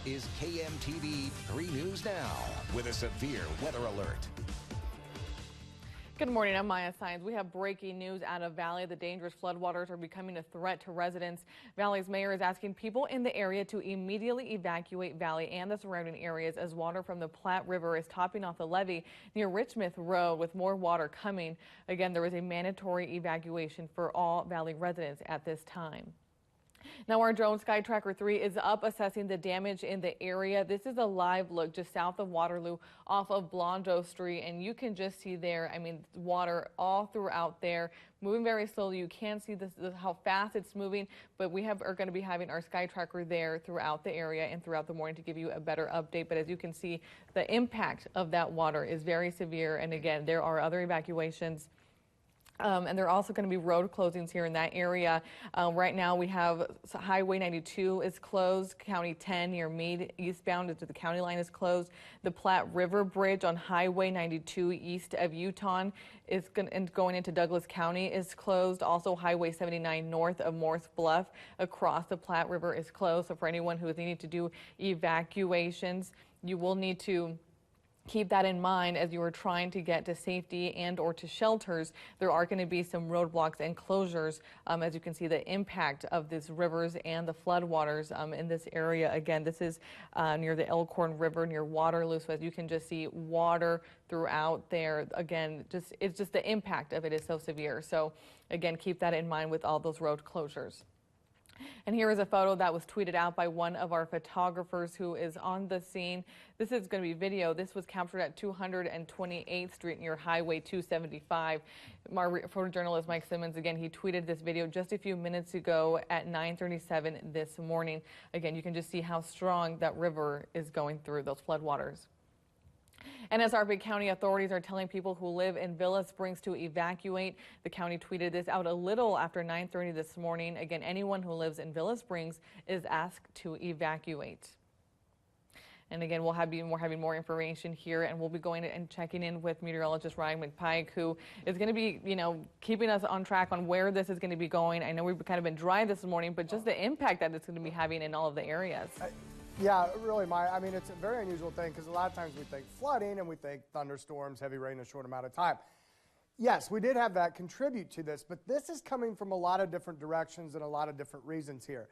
is KMTV 3 News Now with a severe weather alert. Good morning, I'm Maya Sines. We have breaking news out of Valley. The dangerous floodwaters are becoming a threat to residents. Valley's mayor is asking people in the area to immediately evacuate Valley and the surrounding areas as water from the Platte River is topping off the levee near Richmond Road with more water coming. Again, there is a mandatory evacuation for all Valley residents at this time. Now our drone Skytracker 3 is up assessing the damage in the area. This is a live look just south of Waterloo off of Blondeau Street, and you can just see there, I mean, water all throughout there, moving very slowly. You can't see this, how fast it's moving, but we are going to be having our Skytracker there throughout the area and throughout the morning to give you a better update. But as you can see, the impact of that water is very severe, and again, there are other evacuations. And there are also going to be road closings here in that area. Right now we have Highway 92 is closed. County 10 near Meade eastbound to the county line is closed. The Platte River Bridge on Highway 92 east of Utah is going into Douglas County is closed. Also Highway 79 north of Morse Bluff across the Platte River is closed. So for anyone who is needing to do evacuations, you will need to keep that in mind as you are trying to get to safety and or to shelters. There are going to be some roadblocks and closures as you can see the impact of these rivers and the floodwaters in this area. Again, this is near the Elkhorn River near Waterloo, so as you can just see water throughout there. Again, it's just the impact of it is so severe. So again, keep that in mind with all those road closures. And here is a photo that was tweeted out by one of our photographers who is on the scene. This is going to be video. This was captured at 228th Street near Highway 275. Our photojournalist Mike Simmons, again, he tweeted this video just a few minutes ago at 9:37 this morning. Again, you can just see how strong that river is going through those floodwaters. And SRP County authorities are telling people who live in Villa Springs to evacuate. The county tweeted this out a little after 9:30 this morning. Again, anyone who lives in Villa Springs is asked to evacuate. And again, we're having more information here, and we'll be going and checking in with meteorologist Ryan McPike, who is going to be, keeping us on track on where this is going to be going. I know we've kind of been dry this morning, but just the impact that it's going to be having in all of the areas. Yeah, really, Maya. I mean, it's a very unusual thing because a lot of times we think flooding and we think thunderstorms, heavy rain in a short amount of time. Yes, we did have that contribute to this, but this is coming from a lot of different directions and a lot of different reasons here.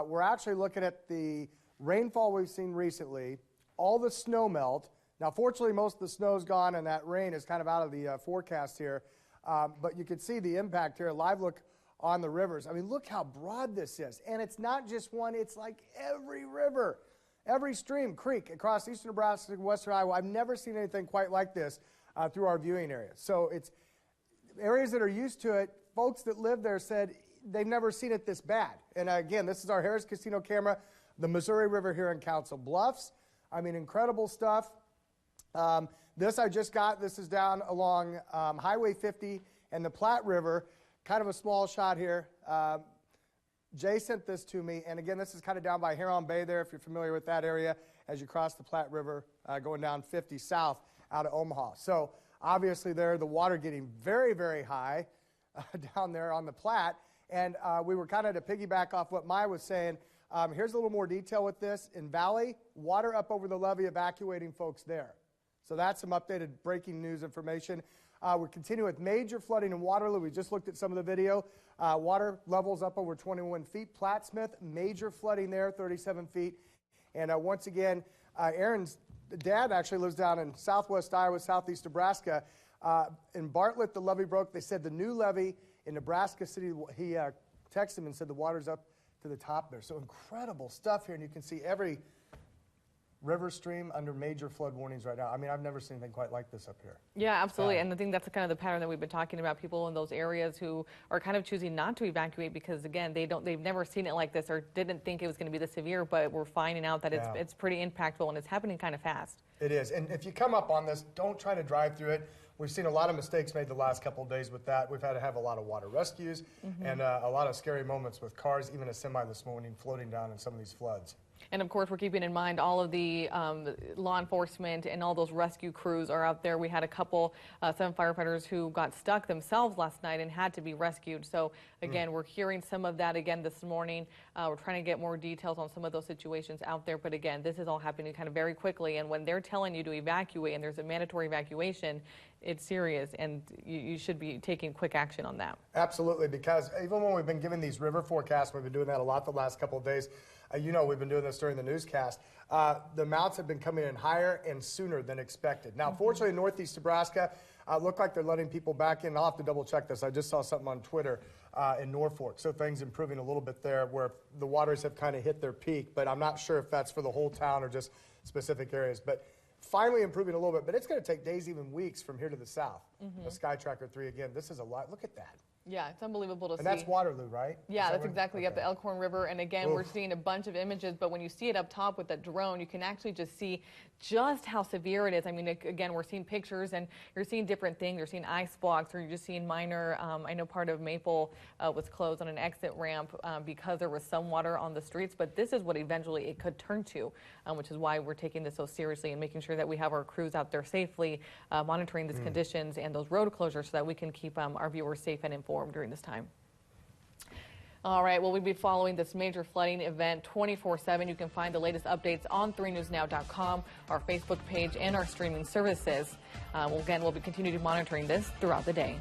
We're actually looking at the rainfall we've seen recently, all the snow melt. Now, fortunately, most of the snow's gone and that rain is kind of out of the forecast here, but you can see the impact here, a live look on the rivers. I mean, look how broad this is. And it's not just one, it's like every river, every stream, creek across eastern Nebraska and western Iowa. I've never seen anything quite like this through our viewing areas. So it's areas that are used to it. Folks that live there said they've never seen it this bad. And again, this is our Harris Casino camera, the Missouri River here in Council Bluffs. I mean, incredible stuff. This I just got, this is down along Highway 50 and the Platte River. Kind of a small shot here. Jay sent this to me, and again, this is kind of down by Huron Bay there, if you're familiar with that area, as you cross the Platte River, going down 50 south out of Omaha. So obviously there, the water getting very, very high down there on the Platte, and we were kind of to piggyback off what Maya was saying. Here's a little more detail with this. In Valley, water up over the levee, evacuating folks there. So that's some updated breaking news information. We're continuing with major flooding in Waterloo. We just looked at some of the video. Water levels up over 21 feet. Plattsmouth, major flooding there, 37 feet. And once again, Aaron's dad actually lives down in southwest Iowa, southeast Nebraska. In Bartlett, the levee broke. They said the new levee in Nebraska City, he texted him and said the water's up to the top there. So incredible stuff here. And you can see every river stream under major flood warnings right now. I mean, I've never seen anything quite like this up here. Yeah, absolutely. And I think that's kind of the pattern that we've been talking about. People in those areas who are kind of choosing not to evacuate because, again, they've never seen it like this or didn't think it was going to be this severe, but we're finding out that it's pretty impactful and it's happening kind of fast. It is. And if you come up on this, don't try to drive through it. We've seen a lot of mistakes made the last couple of days with that. We've had to have a lot of water rescues and a lot of scary moments with cars, even a semi this morning floating down in some of these floods. And of course, we're keeping in mind all of the law enforcement and all those rescue crews are out there. We had a couple, 7 firefighters who got stuck themselves last night and had to be rescued. So again, we're hearing some of that again this morning. We're trying to get more details on some of those situations out there. But again, this is all happening kind of very quickly. And when they're telling you to evacuate and there's a mandatory evacuation, it's serious, and you should be taking quick action on that. Absolutely, because even when we've been giving these river forecasts, we've been doing that a lot the last couple of days. You know, we've been doing this during the newscast. The amounts have been coming in higher and sooner than expected. Now, fortunately, in northeast Nebraska, look like they're letting people back in. I'll have to double check this. I just saw something on Twitter in Norfolk, so things improving a little bit there where the waters have kind of hit their peak, but I'm not sure if that's for the whole town or just specific areas. But finally improving a little bit, but it's going to take days, even weeks from here to the south. The Skytracker 3 again, this is a lot. Look at that. Yeah, it's unbelievable to see. And that's Waterloo, right? Yeah, that's exactly okay. the Elkhorn River. And again, we're seeing a bunch of images, but when you see it up top with that drone, you can actually just see just how severe it is. I mean, again, we're seeing pictures and you're seeing different things. You're seeing ice blocks, or you're just seeing minor, I know part of Maple was closed on an exit ramp because there was some water on the streets, but this is what eventually it could turn to, which is why we're taking this so seriously and making sure that we have our crews out there safely, monitoring these conditions and those road closures so that we can keep our viewers safe and informed during this time. All right, well, we'll be following this major flooding event 24/7. You can find the latest updates on 3newsnow.com, our Facebook page, and our streaming services. Again, we'll be continuing monitoring this throughout the day.